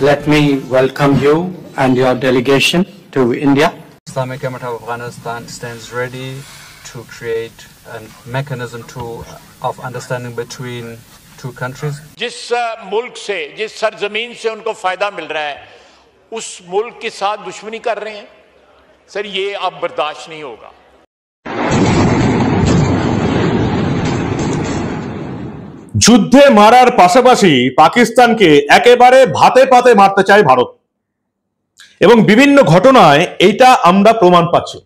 Let me welcome you and your delegation to India. Islamic Emirate of Afghanistan stands ready to create a mechanism of understanding between two countries. जिस मुल्क से, जिस सरजमीन से उनको फायदा मिल रहा है, उस मुल्क के साथ दुश्मनी कर रहे हैं। सर, ये अब बर्दाश्त नहीं होगा। যুদ্ধে মারার পাশাপাশি পাকিস্তানকে একেবারে ভাতে পাতে মারতে চায় ভারত এবং বিভিন্ন ঘটনায় এইটা আমরা প্রমাণ পাচ্ছি।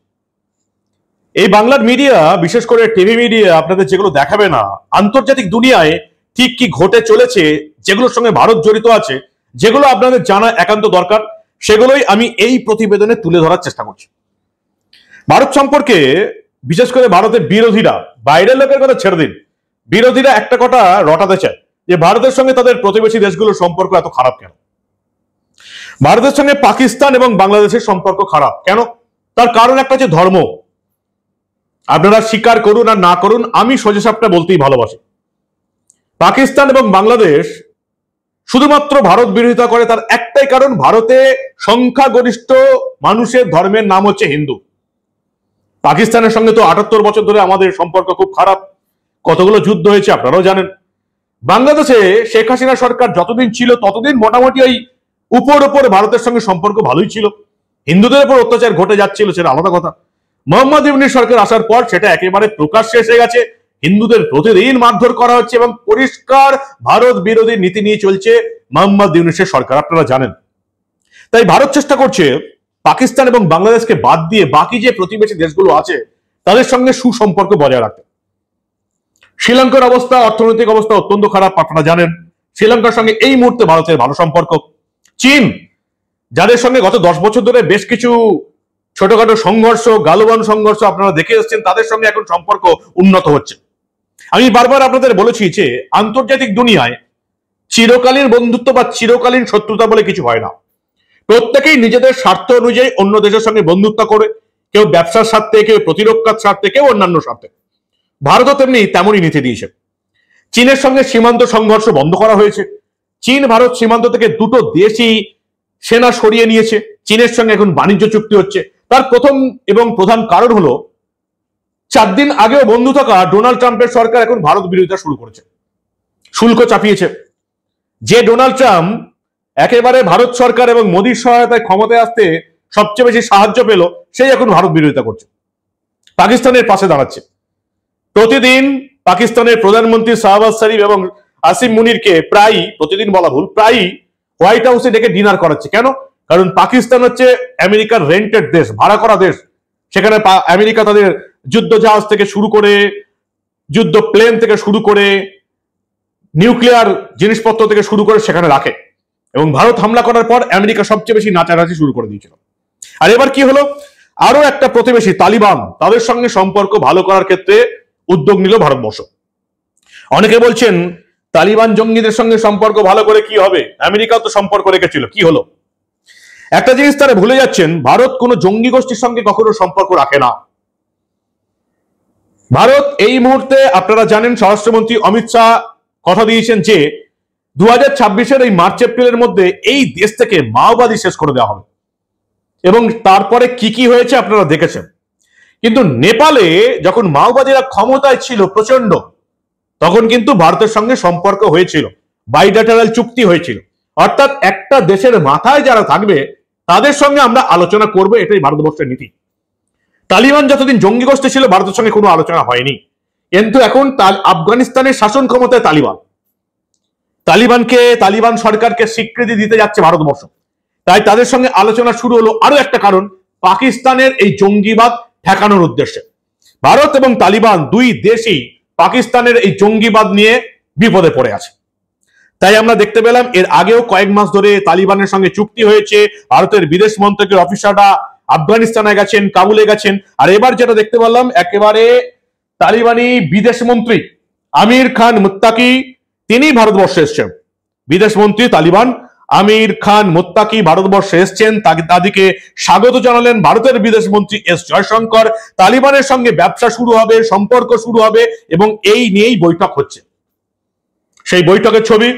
এই বাংলার মিডিয়া, বিশেষ করে টিভি মিডিয়া আপনাদের যেগুলো দেখাবে না, আন্তর্জাতিক দুনিয়ায় ঠিক কি ঘটে চলেছে, যেগুলোর সঙ্গে ভারত জড়িত আছে, যেগুলো আপনাদের জানা একান্ত দরকার, সেগুলোই আমি এই প্রতিবেদনে তুলে ধরার চেষ্টা করছি। ভারত সম্পর্কে বিশেষ করে ভারতের বিরোধীরা, বাইরের লোকের কথা ছেড়ে দিন, বিরোধীরা একটা কথা রটাতে চায় যে ভারতের সঙ্গে তাদের প্রতিবেশী দেশগুলোর সম্পর্ক এত খারাপ কেন। ভারতের সঙ্গে পাকিস্তান এবং বাংলাদেশের সম্পর্ক খারাপ কেন? তার কারণ একটা হচ্ছে ধর্ম। আপনারা স্বীকার করুন আর না করুন, আমি সোজাসাপটা বলতেই ভালোবাসি। পাকিস্তান এবং বাংলাদেশ শুধুমাত্র ভারত বিরোধিতা করে তার একটাই কারণ, ভারতে সংখ্যাগরিষ্ঠ মানুষের ধর্মের নাম হচ্ছে হিন্দু। পাকিস্তানের সঙ্গে তো 78 বছর ধরে আমাদের সম্পর্ক খুব খারাপ, কতগুলো যুদ্ধ হয়েছে আপনারাও জানেন। বাংলাদেশে শেখ হাসিনা সরকার যতদিন ছিল ততদিন মোটামুটি ওই উপর ভারতের সঙ্গে সম্পর্ক ভালোই ছিল, হিন্দুদের উপর অত্যাচার ঘটে যাচ্ছিল সেটা আলাদা কথা। মোহাম্মদ ইউনূস সরকার আসার পর সেটা একেবারে প্রকাশ্যে এসে গেছে, হিন্দুদের প্রতিদিন মারধর করা হচ্ছে এবং পরিষ্কার ভারত বিরোধী নীতি নিয়ে চলছে মোহাম্মদ ইউনূসের সরকার, আপনারা জানেন। তাই ভারত চেষ্টা করছে পাকিস্তান এবং বাংলাদেশকে বাদ দিয়ে বাকি যে প্রতিবেশী দেশগুলো আছে তাদের সঙ্গে সুসম্পর্ক বজায় রাখতে। শ্রীলঙ্কার অবস্থা, অর্থনৈতিক অবস্থা অত্যন্ত খারাপ, আপনারা জানেন। শ্রীলঙ্কার সঙ্গে এই মুহূর্তে ভারতের ভালো সম্পর্ক। চীন, যাদের সঙ্গে গত 10 বছর ধরে বেশ কিছু ছোটখাটো সংঘর্ষ, গালওয়ান সংঘর্ষ আপনারা দেখে এসেছেন, তাদের সঙ্গে এখন সম্পর্ক উন্নত হচ্ছে। আমি বারবার আপনাদের বলেছি যে আন্তর্জাতিক দুনিয়ায় চিরকালীন বন্ধুত্ব বা চিরকালীন শত্রুতা বলে কিছু হয় না। প্রত্যেকেই নিজেদের স্বার্থ অনুযায়ী অন্য দেশের সঙ্গে বন্ধুত্ব করে, কেউ ব্যবসার স্বার্থে, কেউ প্রতিরক্ষার স্বার্থে, কেউ অন্যান্য স্বার্থে। ভারতও তেমনই নীতি দিয়েছে। চীনের সঙ্গে সীমান্ত সংঘর্ষ বন্ধ করা হয়েছে। চীন ভারত সীমান্ত থেকে দুটো দেশই সেনা সরিয়ে নিয়েছে। চীনের সঙ্গে এখন বাণিজ্য চুক্তি হচ্ছে। তার প্রথম এবং প্রধান কারণ হলো 4 দিন আগেও বন্ধু থাকা ডোনাল্ড ট্রাম্পের সরকার এখন ভারত বিরোধিতা শুরু করেছে, শুল্ক চাপিয়েছে। যে ডোনাল্ড ট্রাম্প একেবারে ভারত সরকার এবং মোদীর সহায়তায় ক্ষমতায় আসতে সবচেয়ে বেশি সাহায্য পেল, সেই এখন ভারত বিরোধিতা করছে, পাকিস্তানের পাশে দাঁড়াচ্ছে। প্রতিদিন পাকিস্তানের প্রধানমন্ত্রী শাহবাজ শরীফ এবং আসিম মুনিরকে প্রতিদিন বলা ভুল, প্রায়ই হোয়াইট হাউসে ডেকে ডিনার করাচ্ছে। কেন? কারণ পাকিস্তান হচ্ছে আমেরিকার রেন্টেড দেশ, ভাড়া করা দেশ। সেখানে আমেরিকা তাদের যুদ্ধ জাহাজ থেকে শুরু করে, যুদ্ধ প্লেন থেকে শুরু করে, নিউক্লিয়ার জিনিসপত্র থেকে শুরু করে সেখানে রাখে। এবং ভারত হামলা করার পর আমেরিকা সবচেয়ে বেশি নাচানাচি শুরু করে দিয়েছিল। আর এবার কি হলো, আরো একটা প্রতিবেশী তালিবান, তাদের সঙ্গে সম্পর্ক ভালো করার ক্ষেত্রে উদ্যোগ নিল ভারতবর্ষ। অনেকে বলছেন তালিবান জঙ্গিদের সঙ্গে সম্পর্ক ভালো করে কি হবে, আমেরিকাও তো সম্পর্ক রেখেছিল, কি হলো? একটা জিনিস তারা ভুলে যাচ্ছেন, ভারত কোনো জঙ্গি গোষ্ঠীর সঙ্গে কখনো সম্পর্ক রাখে না। ভারত এই মুহূর্তে, আপনারা জানেন, স্বরাষ্ট্রমন্ত্রী অমিত শাহ কথা দিয়েছেন যে 2026-এর এই মার্চ এপ্রিলের মধ্যে এই দেশ থেকে মাওবাদী শেষ করে দেওয়া হবে। এবং তারপরে কি হয়েছে আপনারা দেখেছেন। কিন্তু নেপালে যখন মাওবাদীরা ক্ষমতায় ছিল প্রচন্ড, তখন কিন্তু ভারতের সঙ্গে সম্পর্ক হয়েছিল, বাইল্যাটারাল চুক্তি হয়েছিল। অর্থাৎ একটা দেশের মাথায় যারা থাকবে তাদের সঙ্গে আমরা আলোচনা করব, এটাই ভারতবর্ষের নীতি। তালিবান যতদিন জঙ্গি গোষ্ঠী ছিল ভারতের সঙ্গে কোনো আলোচনা হয়নি, কিন্তু এখন আফগানিস্তানের শাসন ক্ষমতায় তালিবান সরকারকে স্বীকৃতি দিতে যাচ্ছে ভারতবর্ষ। তাই তাদের সঙ্গে আলোচনা শুরু হলো। আরো একটা কারণ, পাকিস্তানের এই জঙ্গিবাদ ঠেকানোর উদ্দেশ্যে। ভারত এবং তালিবান দুই দেশই পাকিস্তানের এই জঙ্গিবাদ নিয়ে বিপদে পড়ে আছে। তাই আমরা দেখতে পেলাম এর আগেও কয়েক মাস ধরে তালিবানের সঙ্গে চুক্তি হয়েছে, ভারতের বিদেশ মন্ত্রকের অফিসাররা আফগানিস্তানে গেছেন, কাবুলে গেছেন। আর এবার যেটা দেখতে পেলাম, একেবারে তালিবানি বিদেশ মন্ত্রী আমির খান মুত্তাকি, তিনি ভারতবর্ষে এসছেন। বিদেশ মন্ত্রী তালিবান আমির খান মুত্তাকি ভারতবর্ষে এসছেন, তাদেরকে স্বাগত জানালেন ভারতের বিদেশ মন্ত্রী এস জয়শঙ্কর। তালিবানের সঙ্গে ব্যবসা শুরু হবে, সম্পর্ক শুরু হবে এবং এই নিয়েই বৈঠক হচ্ছে। সেই বৈঠকের ছবি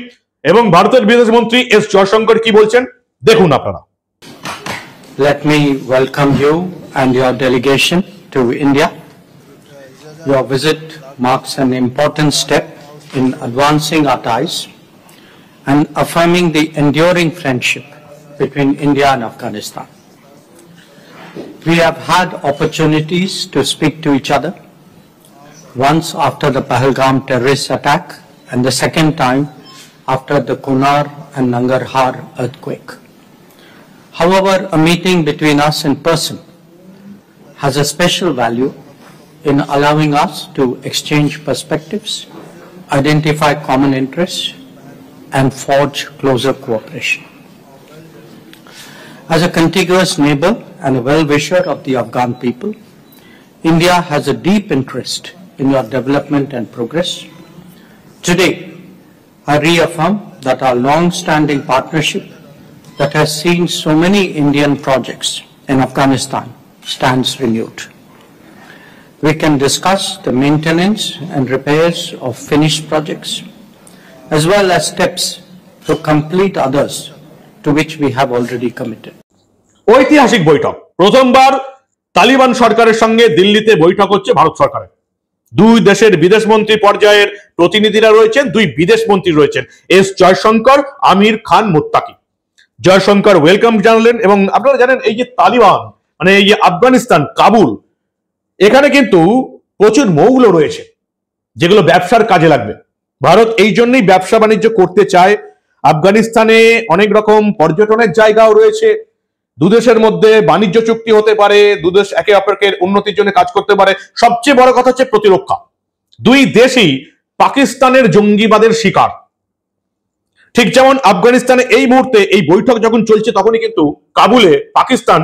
এবং ভারতের বিদেশমন্ত্রী এস জয়শঙ্কর কি বলছেন দেখুন আপনারা। Let me welcome you and your delegation to India. Your visit marks an important step in advancing our ties and affirming the enduring friendship between India and Afghanistan. We have had opportunities to speak to each other, once after the Pahalgam terrorist attack and the second time after the Kunar and Nangarhar earthquake. However, a meeting between us in person has a special value in allowing us to exchange perspectives, identify common interests, and forge closer cooperation. As a contiguous neighbor and a well-wisher of the Afghan people, India has a deep interest in your development and progress. Today, I reaffirm that our long-standing partnership that has seen so many Indian projects in Afghanistan stands renewed. We can discuss the maintenance and repairs of finished projects, as well as steps to complete others to which we have already committed. ঐতিহাসিক বৈঠক, প্রথমবার তালিবান সরকারের সঙ্গে দিল্লিতে বৈঠক হচ্ছে ভারত সরকারের। দুই দেশের বিদেশমন্ত্রী পর্যায়ের প্রতিনিধিরা রয়েছেন, দুই বিদেশমন্ত্রী রয়েছেন, এস জয়শঙ্কর, আমির খান মুত্তাকি। জয়শঙ্কর ওয়েলকাম জানালেন এবং আপনারা জানেন এই যে তালিবান মানে এই যে আফগানিস্তান কাবুল, এখানে কিন্তু প্রচুর মৌল রয়েছে যেগুলো ব্যবসার কাজে লাগবে। ভারত এই জন্যই ব্যবসা বাণিজ্য করতে চায়। আফগানিস্তানে অনেক রকম পর্যটনের জায়গাও রয়েছে, দুদেশের মধ্যে বাণিজ্য চুক্তি হতে পারে, দুদেশ একে অপরকে উন্নতির জন্য কাজ করতে পারে। সবচেয়ে বড় কথা হচ্ছে প্রতিরক্ষা। দুই দেশই পাকিস্তানের জঙ্গিবাদের শিকার। ঠিক যেমন আফগানিস্তানে এই মুহূর্তে এই বৈঠক যখন চলছে তখনই কিন্তু কাবুলে পাকিস্তান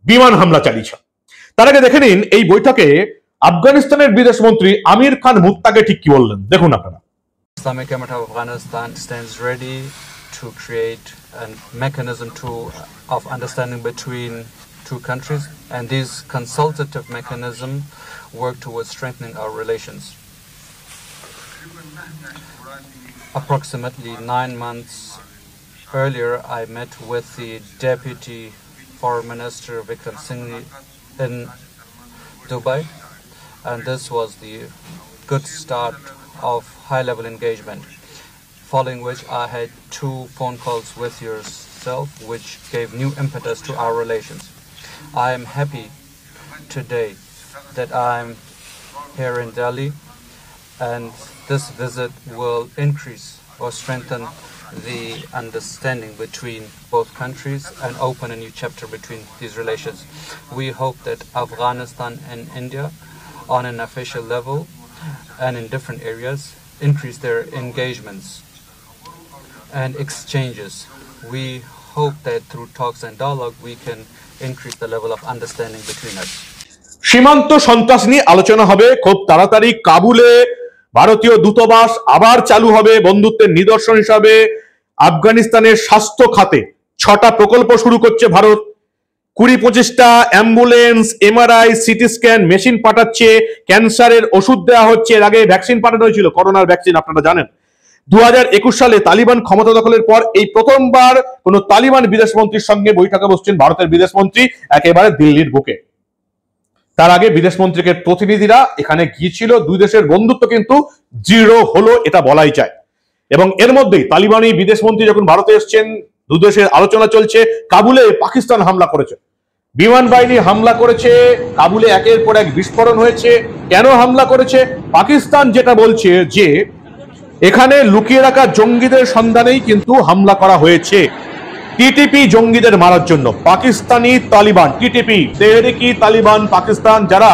বিমান হামলা চালিয়েছে। তার আগে দেখে নিন এই বৈঠকে আফগানিস্তানের বিদেশমন্ত্রী আমির খান মুত্তাকি ঠিক কি বললেন দেখুন আপনারা। Islamic Emirate of Afghanistan stands ready to create a mechanism of understanding between two countries, and these consultative mechanisms work towards strengthening our relations. Approximately 9 months earlier, I met with the Deputy Foreign Minister Vikram Singh in Dubai, and this was the good start of high-level engagement, following which I had 2 phone calls with yourself, which gave new impetus to our relations. I am happy today that I'm here in Delhi, and this visit will increase or strengthen the understanding between both countries and open a new chapter between these relations. We hope that Afghanistan and India, on an official level and in different areas, increase their engagements and exchanges. We hope that through talks and dialogue we can increase the level of understanding between us. সীমান্ত সন্ত্রাস নিয়ে আলোচনা হবে খুব তাড়াতাড়ি। কাবুলে ভারতীয় দূতাবাস আবার চালু হবে বন্ধুত্বের নিদর্শন হিসাবে। আফগানিস্তানের স্বাস্থ্য খাতে 6টা প্রকল্প শুরু করছে ভারত। 20-25টা ambulance, MRI, CT scan machine পাঠাচ্ছে, ক্যান্সারের ওষুধ দেওয়া হচ্ছে। এর আগে ভ্যাকসিন পাঠানো হয়েছিল, করোনার ভ্যাকসিন আপনারা জানেন। 2021 সালে তালিবান ক্ষমতা দখলের পর এই প্রথমবার কোন তালিবান বিদেশমন্ত্রীর সঙ্গে বৈঠকে বসছেন ভারতের বিদেশমন্ত্রী একেবারে দিল্লির বুকে। তার আগে বিদেশমন্ত্রীকে প্রতিনিধিরা এখানে গিয়েছিল। দুই দেশের বন্ধুত্ব কিন্তু দৃঢ় হলো এটা বলাই যায়। এবং এর মধ্যেই তালিবানি বিদেশমন্ত্রী যখন ভারতে এসছেন, দু দেশের আলোচনা চলছে। কাবুলে পাকিস্তান হামলা করেছে, বিমান বাহিনী হামলা করেছে, কাবুলে একের পর এক বিস্ফোরণ হয়েছে। কেন হামলা করেছে? পাকিস্তান যেটা বলছে যে এখানে লুকিয়ে রাখা জঙ্গিদের সন্ধানেই কিন্তু হামলা করা হয়েছে। টিটিপি জঙ্গিদের মারার জন্য পাকিস্তানি তালিবান, টিটিপি তেহরিকি তালিবান পাকিস্তান, যারা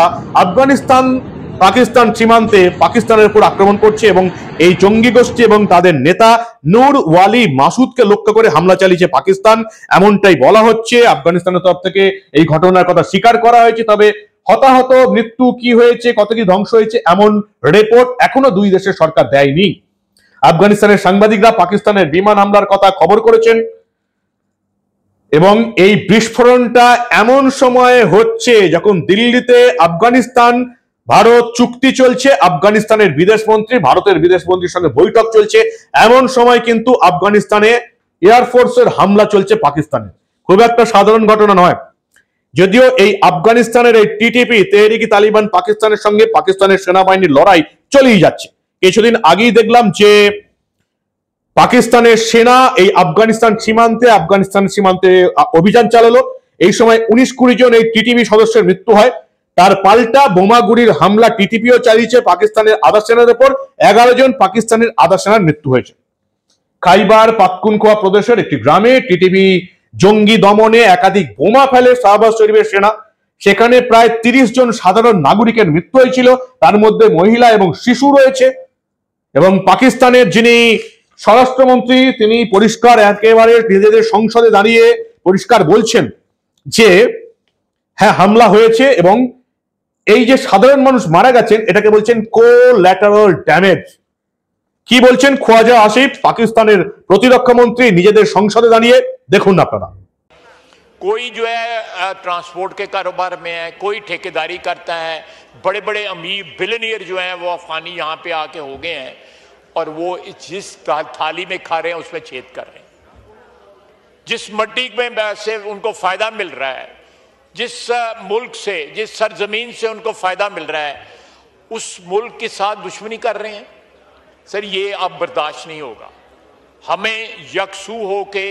পাকিস্তান সীমান্তে পাকিস্তানের উপর আক্রমণ করছে এবং এই জঙ্গি গোষ্ঠী এবং তাদের নেতা নূর ওয়ালি মাসুদকে লক্ষ্য করে হামলা চালিয়েছে পাকিস্তান, এমনটাই বলা হচ্ছে। আফগানিস্তানের তরফ থেকে এই ঘটনার কথা স্বীকার করা হয়েছে, তবে হতাহত, মৃত্যু কি হয়েছে, কত কি ধ্বংস হয়েছে এমন রিপোর্ট এখনো দুই দেশের সরকার দেয়নি। আফগানিস্তানের সাংবাদিকরা পাকিস্তানের বিমান হামলার কথা খবর করেছেন এবং এই বিস্ফোরণটা এমন সময়ে হচ্ছে যখন দিল্লিতে আফগানিস্তান ভারত চুক্তি চলছে, আফগানিস্তানের বিদেশমন্ত্রী ভারতের বিদেশমন্ত্রীর সঙ্গে বৈঠক চলছে, এমন সময় কিন্তু আফগানিস্তানে এয়ারফোর্সের হামলা চলছে পাকিস্তানে। খুব একটা সাধারণ ঘটনা নয়, যদিও এই আফগানিস্তানের এই টিটিপি তেহরিকি তালিবান পাকিস্তানের সঙ্গে পাকিস্তানের সেনাবাহিনীর লড়াই চলেই যাচ্ছে। কিছুদিন আগেই দেখলাম যে পাকিস্তানের সেনা এই আফগানিস্তান সীমান্তে অভিযান চালালো। এই সময় 19-20 জন এই টিটিপি সদস্যের মৃত্যু হয়। তার পাল্টা বোমাগুড়ির হামলা টিটিপিও চালিয়েছে পাকিস্তানের আধা সেনার উপর। 11 জন পাকিস্তানের আধা সেনার মৃত্যু হয়েছে। খাইবার পাখতুনখোয়া প্রদেশের একটি গ্রামে টিটিপি জঙ্গি দমনে একাধিক বোমা ফেলে শাহবাজ শরীফের সেনা। সেখানে প্রায় 30 জন সাধারণ নাগরিকের মৃত্যু হয়েছিল, তার মধ্যে মহিলা এবং শিশু রয়েছে। এবং পাকিস্তানের যিনি স্বরাষ্ট্রমন্ত্রী তিনি পরিষ্কার একেবারে নিজেদের সংসদে দাঁড়িয়ে পরিষ্কার বলছেন যে হ্যাঁ হামলা হয়েছে এবং এই যে সাধারণ মানুষ মারা গেছেন এটাকে বলছেন কোল্যাটারাল ড্যামেজ। কি বলছেন ख्वाजा आसिफ পাকিস্তানের প্রতিরক্ষা মন্ত্রী নিজেদের সংসদে দাঁড়িয়ে, দেখুন আপনারা। कोई जो है ट्रांसपोर्ट के कारोबार में है, कोई ठेकेदारी करता है, बड़े बड़े अमीर बिलियनियर जो हैं वो अफगानी यहाँ पे आके हो गए हैं और वो जिस थाली में खा रहे हैं उसमें छेद कर रहे हैं। जिस मट्टी में से उनको फायदा मिल रहा है, जिस मुल्क से जिस सरजमीन से उनको फायदा मिल रहा है, उस मुल्क के साथ दुश्मनी कर रहे हैं। सर ये अब बर्दाश्त नहीं होगा। हमें यकसू होके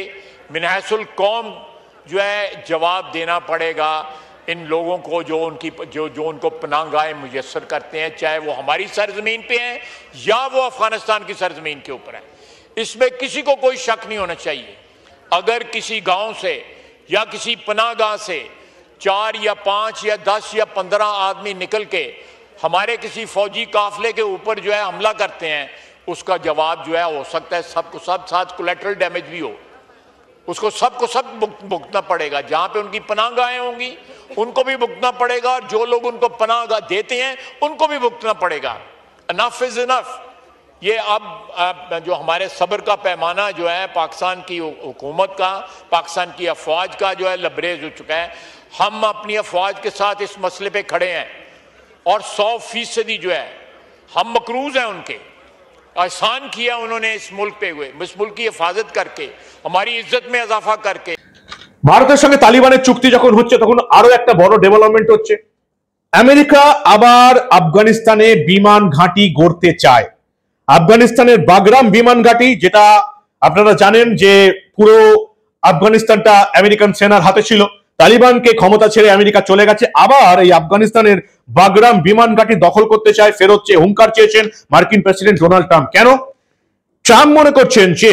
मिनहसुल कौम जो है जवाब देना पड़ेगा इन लोगों को जो उनको पनाहगाहें मुयस्सर करते हैं, चाहे वो हमारी सरजमीन पे हैं या वो अफगानिस्तान की सरजमीन के ऊपर है। इसमें किसी को कोई शक नहीं होना चाहिए। अगर किसी गांव से या किसी पनाहगाह से 4 या 5 या 10 या 15 आदमी निकल के हमारे किसी फौजी काफिले के ऊपर जो है हमला करते हैं, उसका जवाब जो है हो सकता है सबको सब साथ कोलैटरल डैमेज भी हो, उसको सबको सब भुगतना पड़ेगा। जहां पे उनकी पनाहगाहें होंगी उनको भी भुगतना पड़ेगा और जो लोग उनको पनाहगाह देते हैं उनको भी भुगतना पड़ेगा। Enough is enough. ये अब जो हमारे सब्र का पैमाना जो है पाकिस्तान की हुकूमत का, पाकिस्तान की अफवाज का जो है लबरेज हो चुका है। हम अपनी अफवाज के साथ इस मसले पे खड़े हैं और 100% जो है हम मकरूज हैं उनके। एहसान किया उन्होंने इस मुल्क पे हुए, इस मुल्क की हिफाजत करके, हमारी इज्जत में इजाफा करके। ভারতের সঙ্গে তালিবানের চুক্তি যখন হচ্ছে তখন আরো একটা বড় ডেভেলপমেন্ট হচ্ছে। আমেরিকা আবার আফগানিস্তানে বিমান ঘাঁটি গড়তে চায়। আফগানিস্তানের বাগরাম বিমান ঘাঁটি, যেটা আপনারা জানেন যে পুরো আফগানিস্তানটা আমেরিকান সেনার হাতে ছিল, তালিবানকে ক্ষমতা ছেড়ে আমেরিকা চলে গেছে। আবার এই আফগানিস্তানের বাগরাম বিমান ঘাঁটি দখল করতে চায়, ফেরত চেয়ে হুঙ্কার চেয়েছেন মার্কিন প্রেসিডেন্ট ডোনাল্ড ট্রাম্প। কেন? ট্রাম্প মনে করছেন যে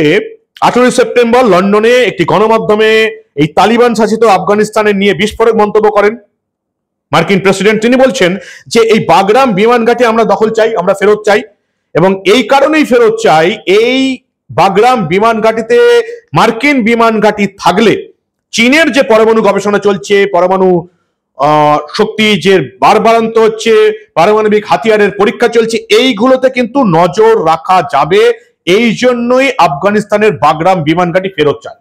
18 সেপ্টেম্বর লন্ডনে একটি গণমাধ্যমে এই তালিবান শাসিত আফগানিস্তানের নিয়ে বিস্ফোরক মন্তব্য করেন মার্কিন প্রেসিডেন্ট। তিনি বলছেন যে এই বাগরাম বিমান ঘাঁটি আমরা দখল চাই, আমরা ফেরত চাই এবং এই কারণেই ফেরত চাই, এই বাগরাম বিমান ঘাঁটিতে মার্কিন বিমান ঘাঁটি থাকলে চীনের যে পরমাণু গবেষণা চলছে, পরমাণু শক্তি যে বাড়ান্ত হচ্ছে, পারমাণবিক হাতিয়ারের পরীক্ষা চলছে, এইগুলোতে কিন্তু নজর রাখা যাবে। এই জন্যই আফগানিস্তানের বাগরাম বিমান ঘাঁটি ফেরত চায়।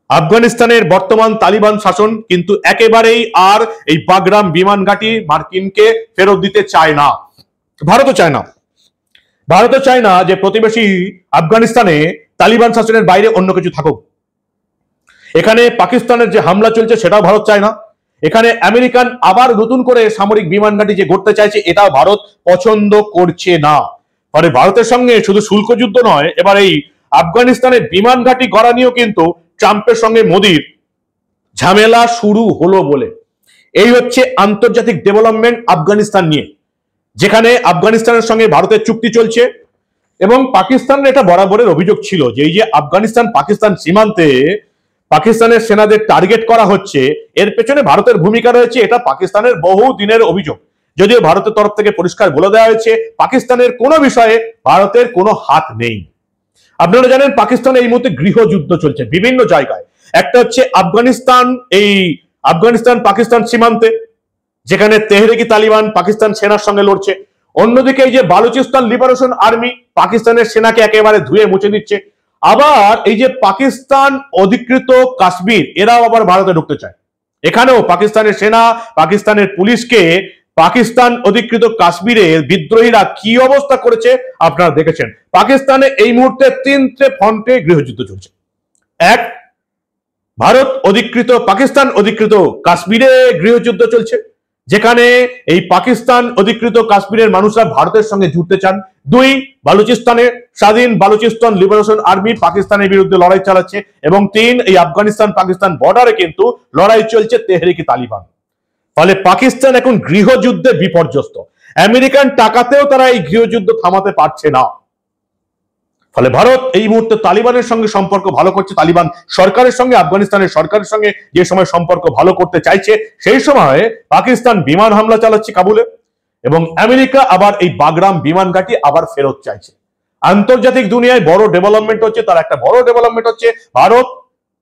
আফগানিস্তানের বর্তমান তালিবান শাসন কিন্তু একেবারেই আর এই বাগরাম বিমান ঘাঁটি মার্কিনকে ফেরত দিতে চায় না। ভারতও চায় না। ভারতও চায় না যে প্রতিবেশী আফগানিস্তানে তালিবান শাসনের বাইরে অন্য কিছু থাকুক। এখানে পাকিস্তানের যে হামলা চলছে সেটাও ভারত চায় না। এখানে আমেরিকান আবার নতুন করে সামরিক বিমান ঘাঁটি যে গড়তে চাইছে এটাও ভারত পছন্দ করছে না। ফলে ভারতের সঙ্গে শুধু শুল্ক যুদ্ধ নয়, এবার এই আফগানিস্তানের বিমান ঘাঁটি গড়া নিয়েও কিন্তু ট্রাম্পের সঙ্গে মোদির ঝামেলা শুরু হলো বলে। এই হচ্ছে আন্তর্জাতিক ডেভেলপমেন্ট আফগানিস্তান নিয়ে, যেখানে আফগানিস্তানের সঙ্গে ভারতের চুক্তি চলছে এবং পাকিস্তানের এটা বরাবরের অভিযোগ ছিল যে এই যে আফগানিস্তান পাকিস্তান সীমান্তে পাকিস্তানের সেনাদের টার্গেট করা হচ্ছে, এর পেছনে ভারতের ভূমিকা রয়েছে। এটা পাকিস্তানের বহু দিনের অভিযোগ, যদিও ভারতের তরফ থেকে পরিষ্কার বলে দেওয়া হয়েছে পাকিস্তানের কোনো বিষয়ে ভারতের কোনো হাত নেই। আপনারা জানেন পাকিস্তানে এই মুহূর্তে গৃহযুদ্ধ চলছে বিভিন্ন জায়গায়। একটা হচ্ছে আফগানিস্তান পাকিস্তান সীমান্তে, যেখানে তেহরিকি তালিবান পাকিস্তান সেনার সঙ্গে লড়ছে। অন্যদিকে এই যে বালুচিস্তান লিবারেশন আর্মি পাকিস্তানের সেনাকে একেবারে ধুয়ে মুছে দিচ্ছে। আবার এই যে পাকিস্তান অধিকৃত কাশ্মীর, এরাও আবার ভারতে ঢুকতে চায়। এখানেও পাকিস্তানের সেনা পাকিস্তানের পুলিশকে পাকিস্তান অধিকৃত কাশ্মীরে বিদ্রোহীরা কি অবস্থা করেছে আপনারা দেখেছেন। পাকিস্তানে এই মুহূর্তে তিনটে ফ্রন্টে গৃহযুদ্ধ চলছে। এক, ভারত অধিকৃত পাকিস্তান অধিকৃত কাশ্মীরে গৃহযুদ্ধ চলছে, যেখানে এই পাকিস্তান অধিকৃত কাশ্মীরের মানুষরা ভারতের সঙ্গে জুড়তে চান। দুই, বালুচিস্তানে স্বাধীন বালুচিস্তান লিবারেশন আর্মি পাকিস্তানের বিরুদ্ধে লড়াই চালাচ্ছে। এবং তিন, এই আফগানিস্তান পাকিস্তান বর্ডারে কিন্তু লড়াই চলছে তেহরিকে তালিবান। ফলে পাকিস্তান এখন গৃহযুদ্ধে বিপর্যস্ত। আমেরিকান টাকাতেও তারা এই গৃহযুদ্ধ থামাতে পারছে না। ফলে ভারত এই মুহূর্তে তালিবানের সঙ্গে সম্পর্ক ভালো করছে, তালিবান সরকারের সঙ্গে আফগানিস্তানের সরকারের সঙ্গে যে সময় সম্পর্ক ভালো করতে চাইছে, সেই সময় পাকিস্তান বিমান হামলা চালাচ্ছে কাবুলে, এবং আমেরিকা আবার এই বাগরাম বিমান ঘাঁটি আবার ফেরত চাইছে। আন্তর্জাতিক দুনিয়ায় বড় ডেভেলপমেন্ট হচ্ছে, তার একটা বড় ডেভেলপমেন্ট হচ্ছে ভারত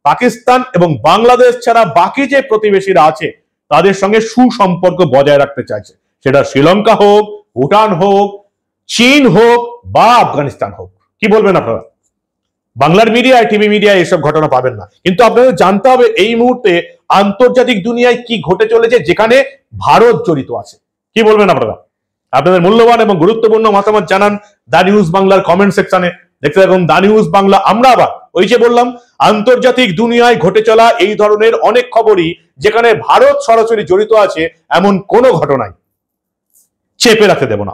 পাকিস্তান এবং বাংলাদেশ ছাড়া বাকি যে প্রতিবেশীরা আছে তাদের সঙ্গে সুসম্পর্ক বজায় রাখতে চাইছে, সেটা শ্রীলঙ্কা হোক, ভুটান হোক, চীন হোক বা আফগানিস্তান হোক। কি বলবেন আপনারা? বাংলার মিডিয়ায়, টিভি মিডিয়ায় এসব ঘটনা পাবেন না, কিন্তু আপনাদের জানতে হবে এই মুহূর্তে আন্তর্জাতিক দুনিয়ায় কি ঘটে চলেছে যেখানে ভারত জড়িত আছে। কি বলবেন আপনারা? আপনাদের মূল্যবান এবং গুরুত্বপূর্ণ মতামত জানান দা নিউজ বাংলার কমেন্ট সেকশনে। দেখতে থাকুন দা নিউজ বাংলা। আমরা আবার ওই যে বললাম, আন্তর্জাতিক দুনিয়ায় ঘটে চলা এই ধরনের অনেক খবরই যেখানে ভারত সরাসরি জড়িত আছে এমন কোনো ঘটনাই চেপে রাখতে দেব না।